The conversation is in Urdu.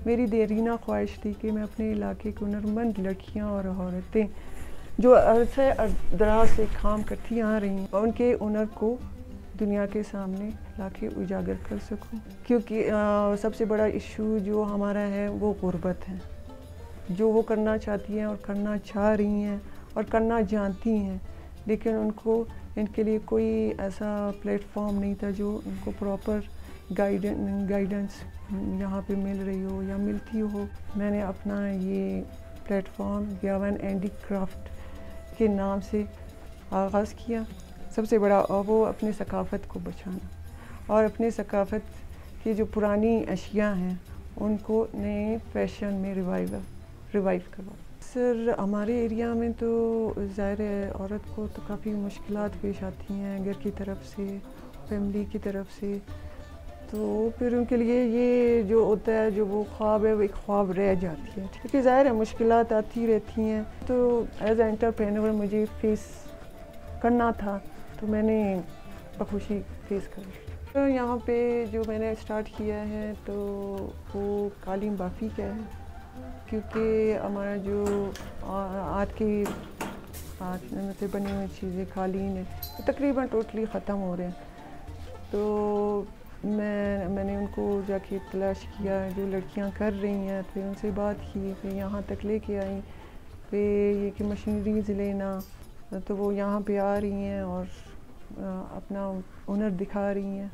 میری دیرینہ خواہش تھی کہ میں اپنے علاقے کی ہنرمند لڑکیاں اور عورتیں جو عرصہ دراز سے کام کرتی آ رہی ہیں ان کے ہنر کو دنیا کے سامنے لا کے اجاگر کر سکوں، کیونکہ سب سے بڑا ایشو جو ہمارا ہے وہ غربت ہے، جو وہ کرنا چاہتی ہیں اور کرنا چاہ رہی ہیں اور کرنا جانتی ہیں، لیکن ان کے لیے کوئی ایسا پلیٹ فارم نہیں تھا جو ان کو پراپر گائیڈنس یہاں پہ مل رہی ہو یا ملتی ہو۔ میں نے اپنا یہ پلیٹ فارم یاون ہینڈی کرافٹ کے نام سے آغاز کیا۔ سب سے بڑا وہ اپنے ثقافت کو بچانا اور اپنے ثقافت کی جو پرانی اشیاء ہیں ان کو نئے فیشن میں ریوائیو کروانا۔ سر ہمارے ایریا میں تو ظاہر ہے عورت کو تو کافی مشکلات پیش آتی ہیں گھر کی طرف سے، فیملی کی طرف سے، تو پھر ان کے لیے یہ جو ہوتا ہے جو وہ خواب ہے وہ ایک خواب رہ جاتی ہے، کیونکہ ظاہر ہے مشکلات آتی رہتی ہیں، تو ایز اے انٹرپرینور مجھے فیس کرنا تھا تو میں نے بخوشی فیس کر یہاں پہ جو میں نے اسٹارٹ کیا ہے تو وہ قالین بافی کا ہے، کیونکہ ہمارا جو ہاتھ سے بنی ہوئی چیزیں قالین ہے تقریباً ٹوٹلی ختم ہو رہے ہیں، تو میں نے ان کو جا کے تلاش کیا جو لڑکیاں کر رہی ہیں، پھر ان سے بات کی، پھر یہاں تک لے کے آئیں، پھر یہ کہ مشینریز لینا، تو وہ یہاں پہ آ رہی ہیں اور اپنا ہنر دکھا رہی ہیں۔